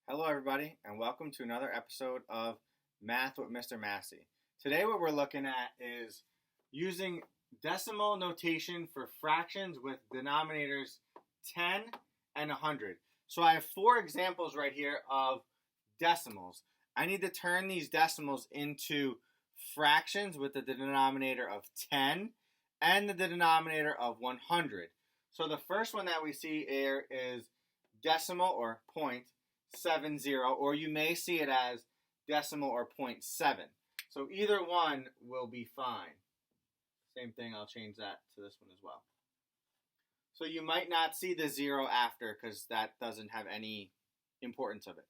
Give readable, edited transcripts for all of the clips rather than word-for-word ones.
Hello everybody and welcome to another episode of Math with Mr. Massey. Today what we're looking at is using decimal notation for fractions with denominators 10 and 100. So I have four examples right here of decimals. I need to turn these decimals into fractions with the denominator of 10 and the denominator of 100. So the first one that we see here is decimal or 0.70, or you may see it as decimal or 0.7. So either one will be fine. Same thing, I'll change that to this one as well. So you might not see the 0 after because that doesn't have any importance of it.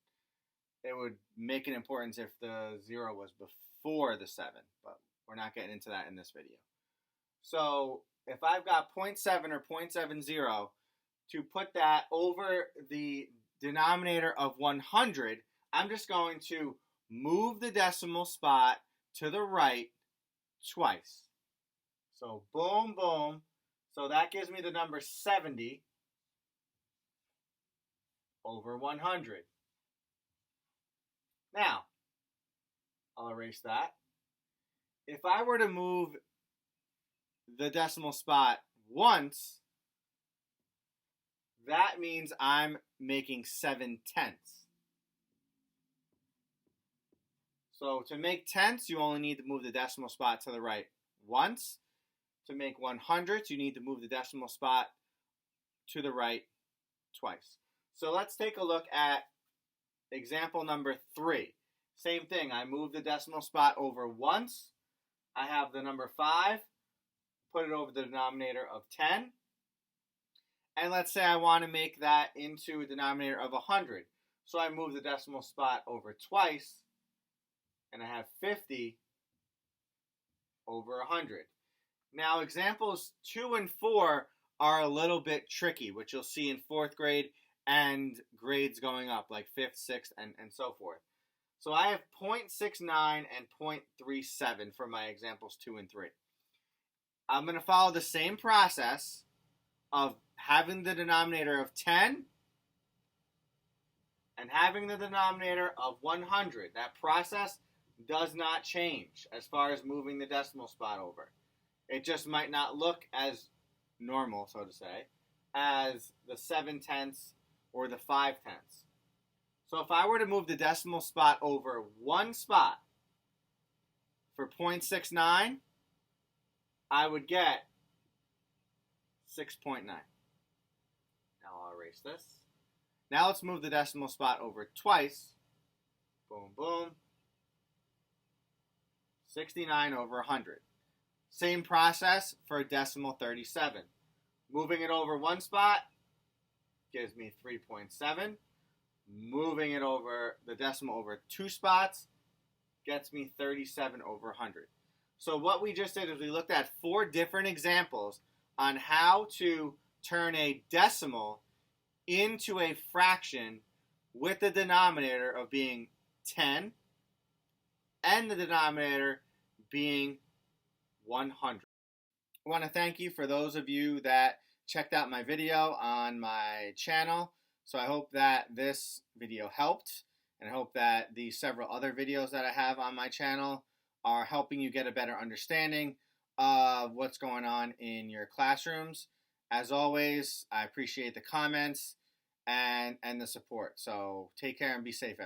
It would make an importance if the 0 was before the 7, but we're not getting into that in this video. So if I've got 0.7 or 0.70, to put that over the denominator of 100, I'm just going to move the decimal spot to the right twice. So boom, boom. So that gives me the number 70 over 100. Now, I'll erase that. If I were to move the decimal spot once, that means I'm making 7/10. So to make tenths, you only need to move the decimal spot to the right once. To make 100ths, you need to move the decimal spot to the right twice. So let's take a look at example number 3. Same thing, I move the decimal spot over once. I have the number 5, put it over the denominator of 10. And let's say I want to make that into a denominator of 100. So I move the decimal spot over twice, and I have 50 over 100. Now, examples 2 and 4 are a little bit tricky, which you'll see in 4th grade and grades going up, like 5th, 6th, and so forth. So I have 0.69 and 0.37 for my examples 2 and 3. I'm going to follow the same process of having the denominator of 10 and having the denominator of 100. That process does not change as far as moving the decimal spot over. It just might not look as normal, so to say, as the 7/10 or the 5/10. So if I were to move the decimal spot over one spot for 0.69, I would get 6.9. Now I'll erase this. Now let's move the decimal spot over twice. Boom, boom. 69 over 100. Same process for decimal 37. Moving it over one spot gives me 3.7. Moving it over the decimal over two spots gets me 37 over 100. So what we just did is we looked at 4 different examples on how to turn a decimal into a fraction with the denominator of being 10 and the denominator being 100. I want to thank you for those of you that checked out my video on my channel. So I hope that this video helped, and I hope that the several other videos that I have on my channel are helping you get a better understanding of what's going on in your classrooms. As always, I appreciate the comments and the support. So take care and be safe, everyone.